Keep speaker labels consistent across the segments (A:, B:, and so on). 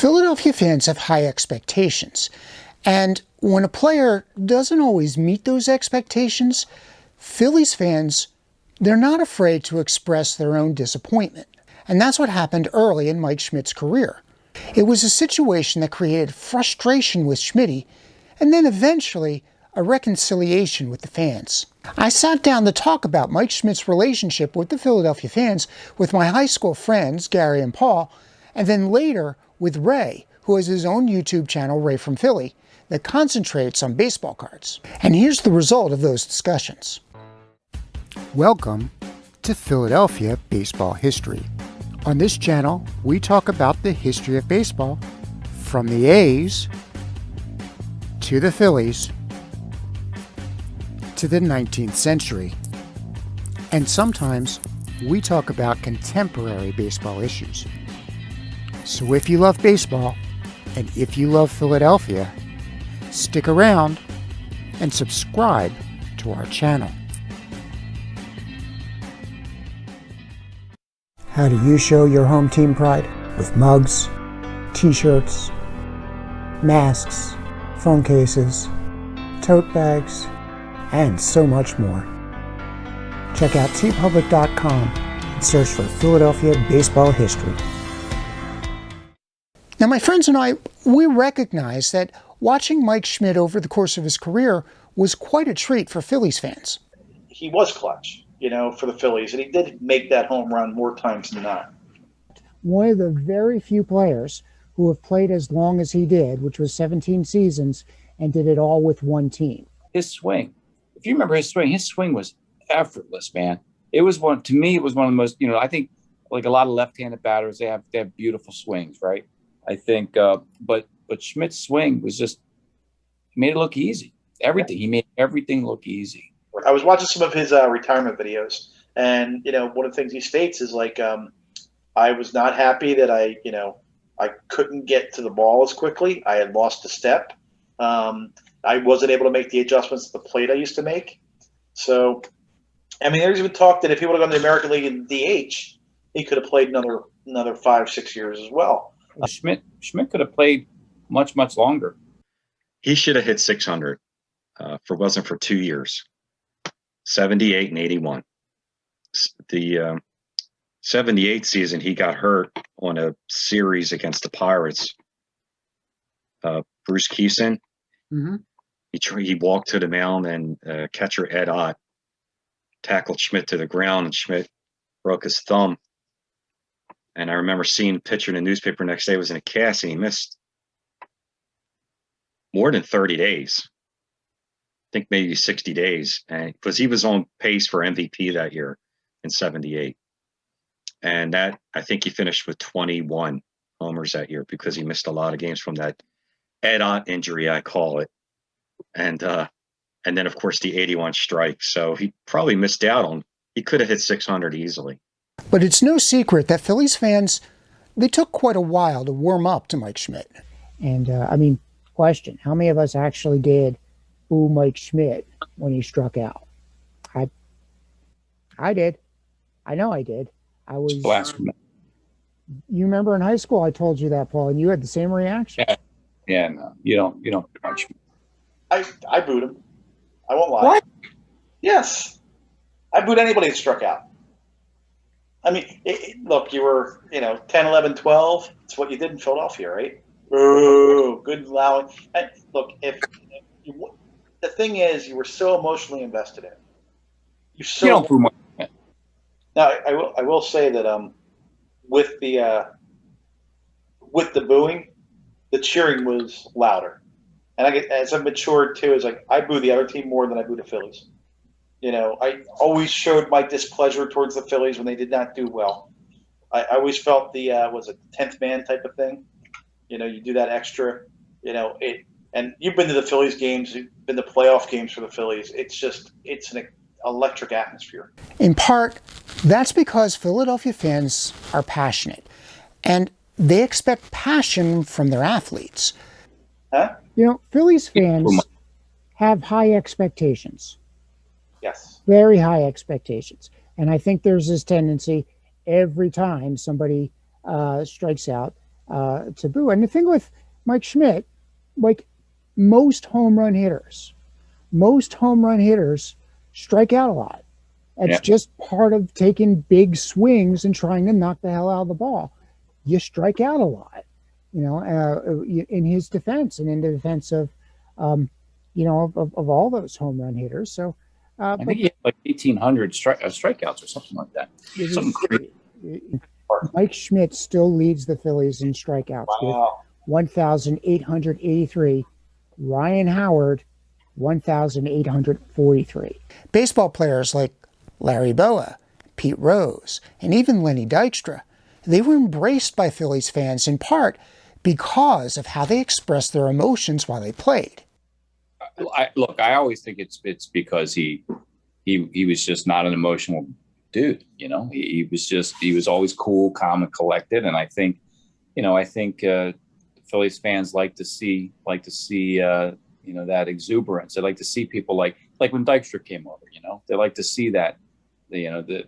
A: Philadelphia fans have high expectations, and when a player doesn't always meet those expectations, Phillies fans, they're not afraid to express their own disappointment. And that's what happened early in Mike Schmidt's career. It was a situation that created frustration with Schmidt, and then eventually a reconciliation with the fans. I sat down to talk about Mike Schmidt's relationship with the Philadelphia fans with my high school friends, Gary and Paul, and then later with Ray, who has his own YouTube channel, Ray from Philly, that concentrates on baseball cards. And here's the result of those discussions. Welcome to Philadelphia Baseball History. On this channel, we talk about the history of baseball from the A's to the Phillies to the 19th century. And sometimes we talk about contemporary baseball issues. So if you love baseball and if you love Philadelphia, stick around and subscribe to our channel. How do you show your home team pride? With mugs, t-shirts, masks, phone cases, tote bags, and so much more. Check out tpublic.com and search for Philadelphia Baseball History. Now, my friends and I, we recognize that watching Mike Schmidt over the course of his career was quite a treat for Phillies fans.
B: He was clutch, for the Phillies, and he did make that home run more times than not.
A: One of the very few players who have played as long as he did, which was 17 seasons, and did it all with one team.
C: His swing, if you remember his swing was effortless, man. It was one of the most, I think like a lot of left-handed batters, they have beautiful swings, right? I think, but Schmidt's swing was just, he made it look easy. He made everything look easy.
B: I was watching some of his retirement videos, and one of the things he states is like, I was not happy that I couldn't get to the ball as quickly. I had lost a step. I wasn't able to make the adjustments to the plate I used to make. So, there's even talk that if he would have gone to the American League in DH, he could have played another 5-6 years as well.
C: Schmidt could have played much, much longer.
D: He should have hit 600 wasn't for 2 years, 78 and 81. The 78 season, he got hurt on a series against the Pirates. Bruce Keeson, he walked to the mound, and catcher Ed Ott tackled Schmidt to the ground, and Schmidt broke his thumb. And I remember seeing a picture in the newspaper next day. It was in a cast, and he missed more than 30 days. I think maybe 60 days, and because he was on pace for MVP that year in 78. And that, I think he finished with 21 homers that year because he missed a lot of games from that Ed Ott injury, I call it. And then, of course, the 81 strike. So he probably missed out on, he could have hit 600 easily.
A: But it's no secret that Phillies fans, they took quite a while to warm up to Mike Schmidt. And, question, how many of us actually did boo Mike Schmidt when he struck out? I did. I know I did. I was
C: blasphemous.
A: You remember in high school I told you that, Paul, and you had the same reaction.
C: Yeah, no, you don't punch me.
B: I booed him. I won't lie.
C: What?
B: Yes. I booed anybody that struck out. Look, you were, 10, 11, 12. It's what you did in Philadelphia, right? Ooh, good allowing. And look, the thing is, you were so emotionally invested in it. You don't boo much. Now, I will say that with the booing, the cheering was louder, and as I've matured too, it's like I boo the other team more than I boo the Phillies. I always showed my displeasure towards the Phillies when they did not do well. I always felt the was it 10th man type of thing. You do that extra. And you've been to the Phillies games. You've been to playoff games for the Phillies. It's an electric atmosphere.
A: In part, that's because Philadelphia fans are passionate, and they expect passion from their athletes.
B: Huh?
A: Phillies fans have high expectations.
B: Yes.
A: Very high expectations. And I think there's this tendency every time somebody strikes out, to boo. And the thing with Mike Schmidt, like most home run hitters strike out a lot. It's just part of taking big swings and trying to knock the hell out of the ball. You strike out a lot, in his defense and in the defense of, of all those home run hitters. So
C: I think he had like 1,800 strikeouts or something like that. Something crazy.
A: Mike Schmidt still leads the Phillies in strikeouts with 1,883. Ryan Howard, 1,843. Baseball players like Larry Bowa, Pete Rose, and even Lenny Dykstra, they were embraced by Phillies fans in part because of how they expressed their emotions while they played.
C: I always think it's because he was just not an emotional dude. He was always cool, calm, and collected. And I think Phillies fans like to see that exuberance. They like to see people like when Dykstra came over. They like to see that, the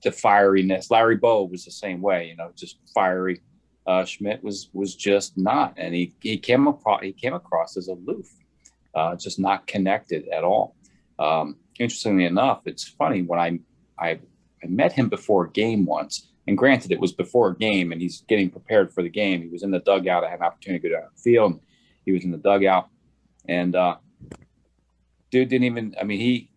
C: fieriness. Larry Bowa was the same way. Just fiery. Schmidt was just not, and he came across as aloof, just not connected at all. Interestingly enough, it's funny when I met him before a game once, and granted it was before a game and he's getting prepared for the game. He was in the dugout. I had an opportunity to go down the field. He was in the dugout, and dude didn't even. I mean, he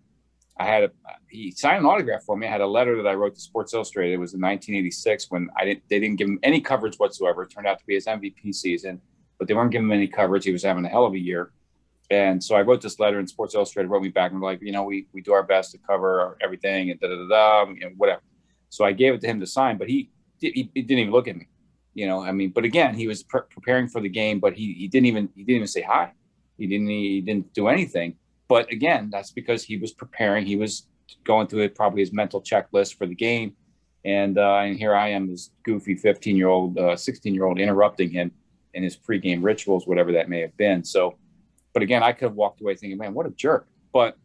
C: signed an autograph for me. I had a letter that I wrote to Sports Illustrated. It was in 1986 when they didn't give him any coverage whatsoever. It turned out to be his MVP season, but they weren't giving him any coverage. He was having a hell of a year. And so I wrote this letter, and Sports Illustrated wrote me back and were like, we do our best to cover everything and whatever. So I gave it to him to sign, but he didn't even look at me, but again, he was preparing for the game, but he didn't even say hi. He didn't do anything. But again, that's because he was preparing. He was going through probably his mental checklist for the game. And here I am, this goofy 15-year-old, 16-year-old interrupting him in his pregame rituals, whatever that may have been. So, but again, I could have walked away thinking, man, what a jerk. But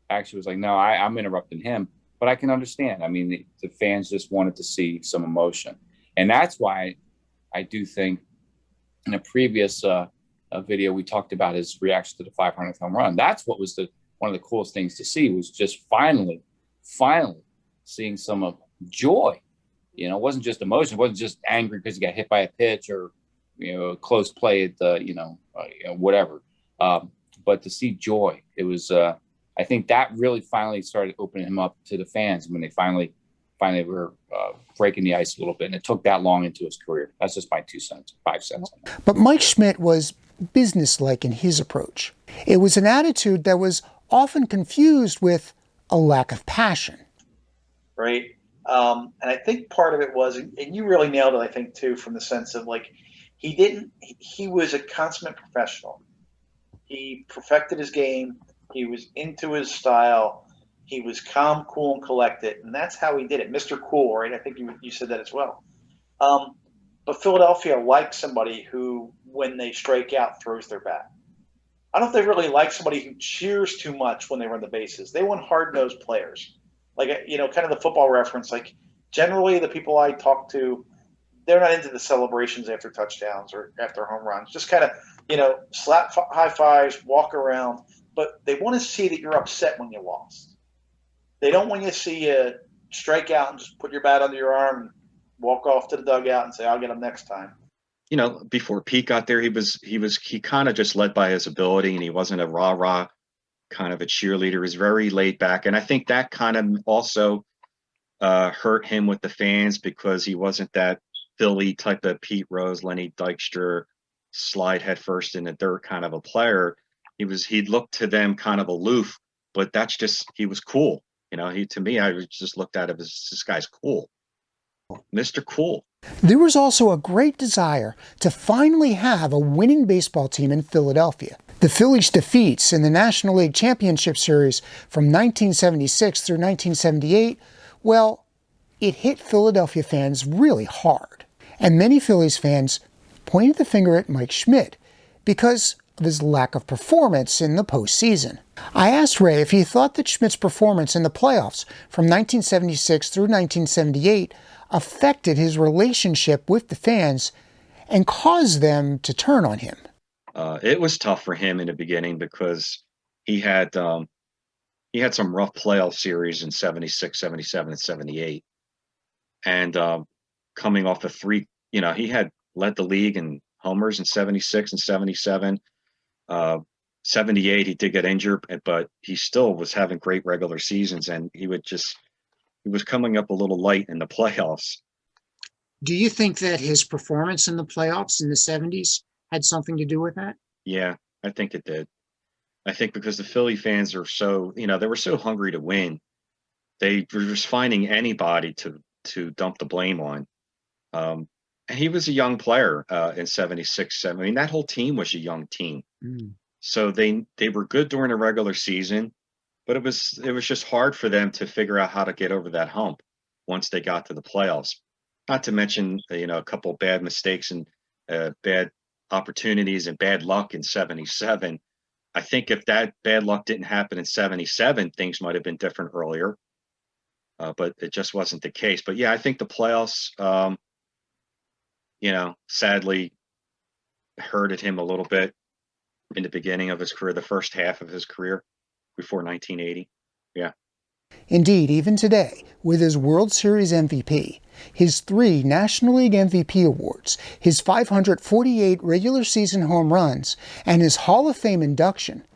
C: actually was like, no, I'm interrupting him. But I can understand. I mean, the fans just wanted to see some emotion. And that's why I do think in a previous video, we talked about his reaction to the 500th home run. That's what was one of the coolest things to see, was just finally seeing some joy. It wasn't just emotion. It wasn't just angry because he got hit by a pitch or, a close play at the, whatever. But to see joy, it was, I think that really finally started opening him up to the fans when they finally were breaking the ice a little bit. And it took that long into his career. That's just my 5 cents.
A: But Mike Schmidt was businesslike in his approach. It was an attitude that was often confused with a lack of passion.
B: Right. And I think part of it was, and you really nailed it, I think, too, from the sense of he was a consummate professional. He perfected his game. He was into his style. He was calm, cool, and collected. And that's how he did it. Mr. Cool, right? I think you said that as well. But Philadelphia likes somebody who, when they strike out, throws their bat. I don't know if they really like somebody who cheers too much when they run the bases. They want hard-nosed players. Kind of the football reference. Generally, the people I talk to, they're not into the celebrations after touchdowns or after home runs. Just kind of, slap high fives, walk around. But they want to see that you're upset when you lost. They don't want you to see you strike out and just put your bat under your arm and walk off to the dugout and say, I'll get them next time.
D: Before Pete got there, he kind of just led by his ability, and he wasn't a rah-rah kind of a cheerleader. He was very laid back. And I think that kind of also hurt him with the fans, because he wasn't that Philly type of Pete Rose, Lenny Dykstra, slide head first in the dirt kind of a player. He looked to them kind of aloof, but that's just, he was cool. To me, I just looked at him as, this guy's cool. Mr. Cool.
A: There was also a great desire to finally have a winning baseball team in Philadelphia. The Phillies' defeats in the National League Championship Series from 1976 through 1978, well, it hit Philadelphia fans really hard. And many Phillies fans pointed the finger at Mike Schmidt because of his lack of performance in the postseason. I asked Ray if he thought that Schmidt's performance in the playoffs from 1976 through 1978 affected his relationship with the fans, and caused them to turn on him.
D: It was tough for him in the beginning because he had some rough playoff series in 76, 77, and 78. And coming off of three, he had led the league in homers in 76 and 77. 78, he did get injured, but he still was having great regular seasons, and he was coming up a little light in the playoffs.
E: Do you think that his performance in the playoffs in the 70s had something to do with that?
D: Yeah, I think it did. I think because the Philly fans are so, they were so hungry to win. They were just finding anybody to dump the blame on. And he was a young player in 76. I mean, that whole team was a young team. So they were good during the regular season, but it was just hard for them to figure out how to get over that hump once they got to the playoffs. Not to mention, a couple of bad mistakes and bad opportunities and bad luck in 77. I think if that bad luck didn't happen in 77, things might have been different earlier. But it just wasn't the case. But yeah, I think the playoffs, sadly hurted him a little bit in the beginning of his career, the first half of his career before 1980. Yeah.
A: Indeed, even today, with his World Series MVP, his 3 National League MVP awards, his 548 regular season home runs, and his Hall of Fame induction,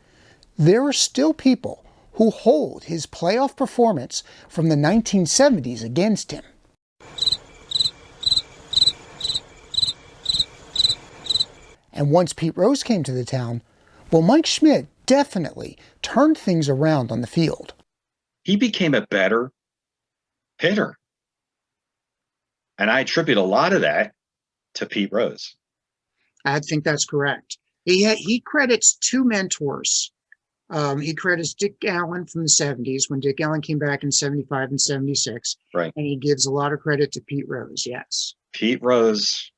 A: there are still people who hold his playoff performance from the 1970s against him. And once Pete Rose came to the town, well, Mike Schmidt definitely turned things around on the field.
D: He became a better hitter. And I attribute a lot of that to Pete Rose.
E: I think that's correct. He credits 2 mentors. He credits Dick Allen from the 70s when Dick Allen came back in 75 and 76.
D: Right.
E: And he gives a lot of credit to Pete Rose, yes.
D: Pete Rose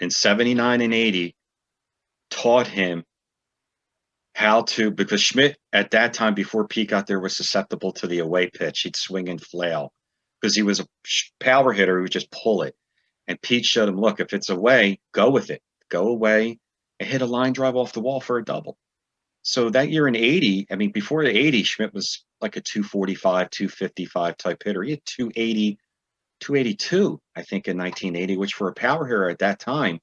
D: in 79 and 80 taught him how to, because Schmidt at that time before Pete got there was susceptible to the away pitch. He'd swing and flail because he was a power hitter who would just pull it. And Pete showed him, look, if it's away, go with it. Go away and hit a line drive off the wall for a double. So that year in 80, I mean, before the 80, Schmidt was like a 245, 255 type hitter. He had 280, 282, I think, in 1980, which for a power hitter at that time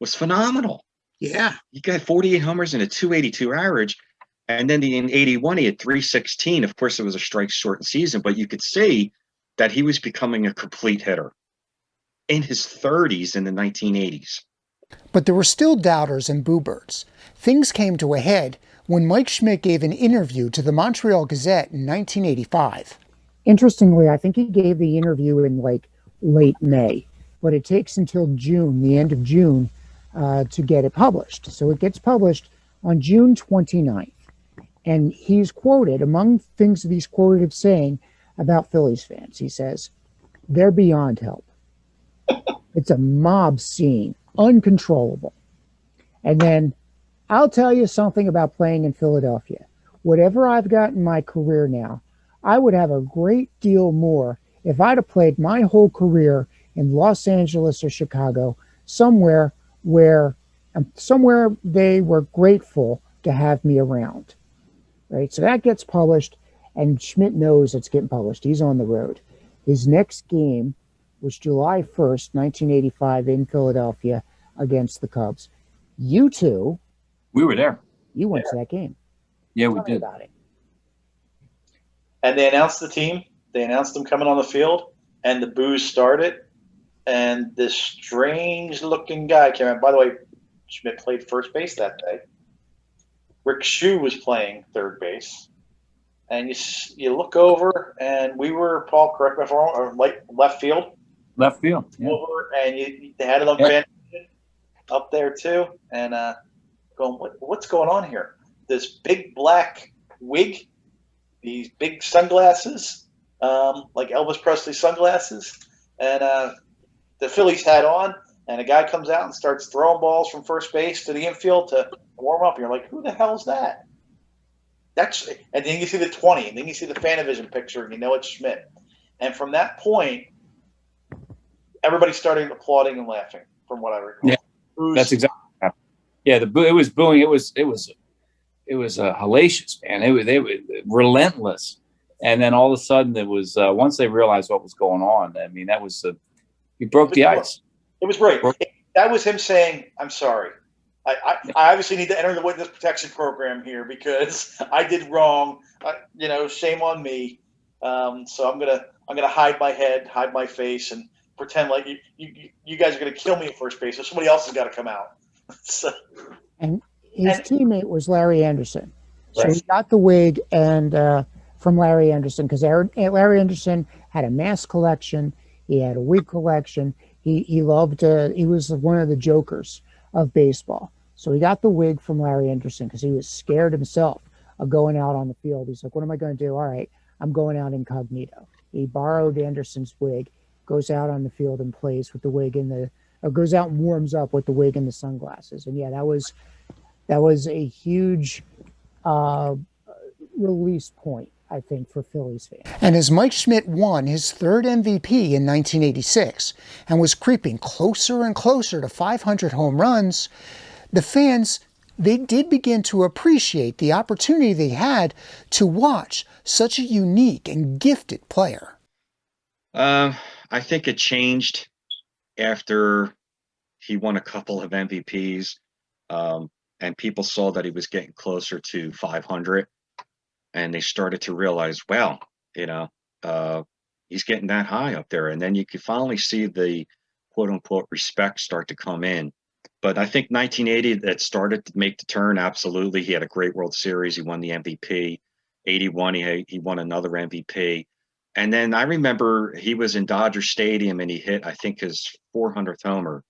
D: was phenomenal.
E: Yeah.
D: He got 48 homers and a 282 average. And then in 81, he had 316. Of course, it was a strike shortened season, but you could see that he was becoming a complete hitter in his 30s in the 1980s.
A: But there were still doubters and boo-birds. Things came to a head when Mike Schmidt gave an interview to the Montreal Gazette in 1985.
F: Interestingly, I think he gave the interview in late May, but it takes until June, the end of June, to get it published. So it gets published on June 29th. And he's quoted, among things that he's quoted of saying about Phillies fans, he says, "They're beyond help. It's a mob scene, uncontrollable. And then, I'll tell you something about playing in Philadelphia. Whatever I've got in my career now, I would have a great deal more if I'd have played my whole career in Los Angeles or Chicago, somewhere they were grateful to have me around." Right? So that gets published, and Schmidt knows it's getting published. He's on the road. His next game was July 1st, 1985 in Philadelphia against the Cubs. You two,
C: We were there.
F: you went to that game.
C: Yeah, we
F: Tell me
C: did.
F: about it.
B: And they announced the team. They announced them coming on the field, and the boos started. And this strange-looking guy came out. By the way, Schmidt played first base that day. Rick Shue was playing third base. And you look over, and we were, Paul, correct me if I'm wrong, or left field.
C: Left field. Yeah.
B: Over, and they had it on up there too. And going, what's going on here? This big black wig, these big sunglasses, like Elvis Presley sunglasses, and the Phillies hat on, and a guy comes out and starts throwing balls from first base to the infield to warm up. You're like, who the hell is that? And then you see the 20, and then you see the Fanavision picture, and you know it's Schmidt. And from that point, everybody started applauding and laughing. from what I recall.
C: Yeah,
B: Booze.
C: that's exactly what happened. Yeah, it was booing. It was hellacious, man. It was relentless. And then all of a sudden, it was once they realized what was going on. I mean, that was he broke the ice.
B: It was great. That was him saying, "I'm sorry. I obviously need to enter the witness protection program here because I did wrong. Shame on me. So I'm gonna hide my head, hide my face, and pretend like you guys are gonna kill me at first base. So somebody else has got to come out." So,
F: And his teammate was Larry Anderson. So
C: Right.
F: he got the wig and from Larry Anderson because Larry Anderson had a mask collection. He had a wig collection. He loved. He was one of the jokers of baseball. So he got the wig from Larry Anderson because he was scared himself of going out on the field. He's like, "What am I going to do? All right, I'm going out incognito." He borrowed Anderson's wig, goes out on the field and plays with the wig goes out and warms up with the wig and the sunglasses. And yeah, that was a huge release point, I think, for Phillies fans.
A: And as Mike Schmidt won his third MVP in 1986 and was creeping closer and closer to 500 home runs, the fans, they did begin to appreciate the opportunity they had to watch such a unique and gifted player.
D: I think it changed after he won a couple of MVPs, and people saw that he was getting closer to 500, and they started to realize, well, he's getting that high up there. And then you could finally see the quote unquote respect start to come in. But I think 1980, that started to make the turn. Absolutely. He had a great World Series. He won the MVP. 81, he won another MVP. And then I remember he was in Dodger Stadium and he hit, I think, his 400th homer.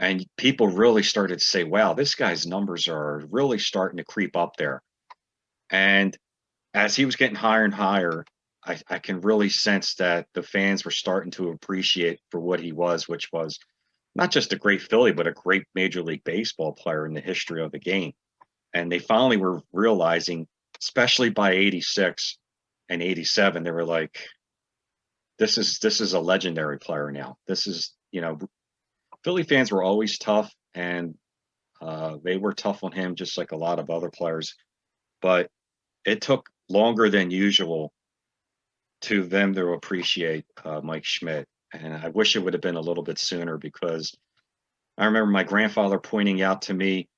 D: And people really started to say, wow, this guy's numbers are really starting to creep up there. And as he was getting higher and higher, I can really sense that the fans were starting to appreciate for what he was, which was not just a great Philly, but a great Major League Baseball player in the history of the game. And they finally were realizing, especially by 86 and 87, they were like, this is a legendary player now. This is, Philly fans were always tough, and they were tough on him just like a lot of other players. But it took longer than usual to them to appreciate Mike Schmidt. And I wish it would have been a little bit sooner, because I remember my grandfather pointing out to me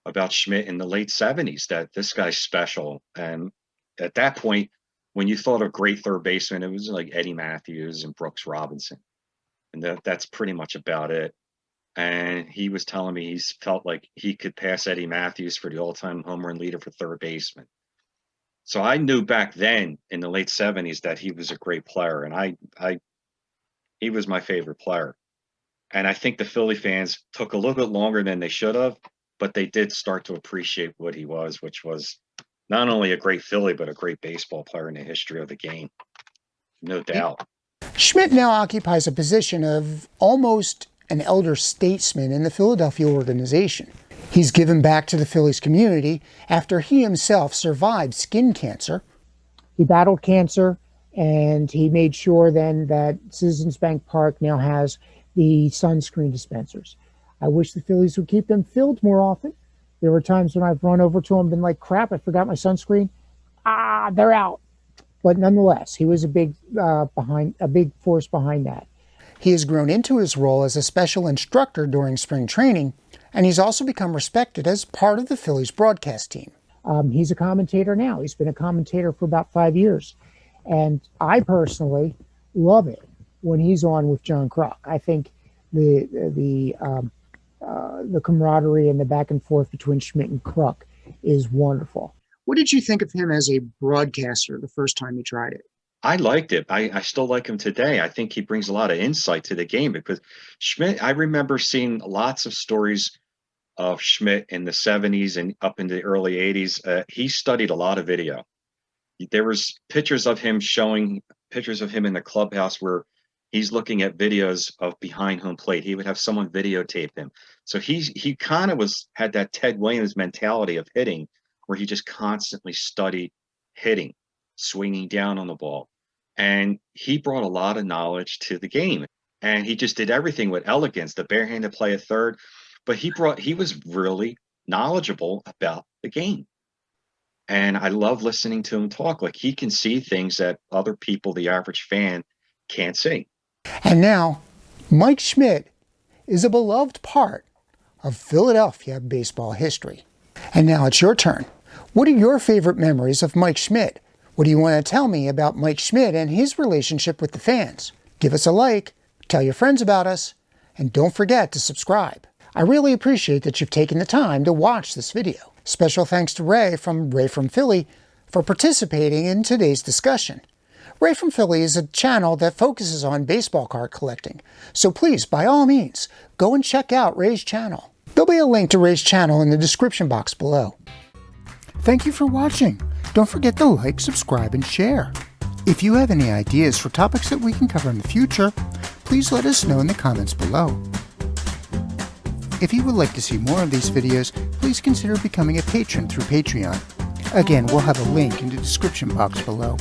D: about Schmidt in the late 70s that this guy's special. And at that point, when you thought of great third baseman, it was like Eddie Matthews and Brooks Robinson. And that's pretty much about it. And he was telling me he's felt like he could pass Eddie Matthews for the all-time home run leader for third baseman. So I knew back then in the late 70s that he was a great player, and he was my favorite player. And I think the Philly fans took a little bit longer than they should have, but they did start to appreciate what he was, which was not only a great Philly, but a great baseball player in the history of the game. No doubt.
A: Schmidt now occupies a position of almost an elder statesman in the Philadelphia organization. He's given back to the Phillies community after he himself survived skin cancer.
F: He battled cancer, and he made sure then that Citizens Bank Park now has the sunscreen dispensers. I wish the Phillies would keep them filled more often. There were times when I've run over to them and been like, crap, I forgot my sunscreen. They're out. But nonetheless, he was a big force behind that.
A: He has grown into his role as a special instructor during spring training, and he's also become respected as part of the Phillies broadcast team.
F: He's a commentator now. He's been a commentator for about 5 years. And I personally love it when he's on with John Kruk. I think the camaraderie and the back and forth between Schmidt and Kruk is wonderful.
E: What did you think of him as a broadcaster the first time you tried it?
D: I liked it. I still like him today. I think he brings a lot of insight to the game, because Schmidt, I remember seeing lots of stories of Schmidt in the 70s and up into the early 80s. He studied a lot of video. There was pictures of him showing pictures of him in the clubhouse where he's looking at videos of behind home plate. He would have someone videotape him. So he kind of had that Ted Williams mentality of hitting, where he just constantly studied hitting, swinging down on the ball. And he brought a lot of knowledge to the game. and he just did everything with elegance, the barehanded play at third. But he was really knowledgeable about the game. And I love listening to him talk. Like, he can see things that other people, the average fan, can't see.
A: And now, Mike Schmidt is a beloved part of Philadelphia baseball history. And now it's your turn. What are your favorite memories of Mike Schmidt? What do you want to tell me about Mike Schmidt and his relationship with the fans? Give us a like, tell your friends about us, and don't forget to subscribe. I really appreciate that you've taken the time to watch this video. Special thanks to Ray from Philly for participating in today's discussion. Ray from Philly is a channel that focuses on baseball card collecting, so please, by all means, go and check out Ray's channel. There'll be a link to Ray's channel in the description box below. Thank you for watching. Don't forget to like, subscribe, and share. If you have any ideas for topics that we can cover in the future, please let us know in the comments below. If you would like to see more of these videos, please consider becoming a patron through Patreon. Again, we'll have a link in the description box below.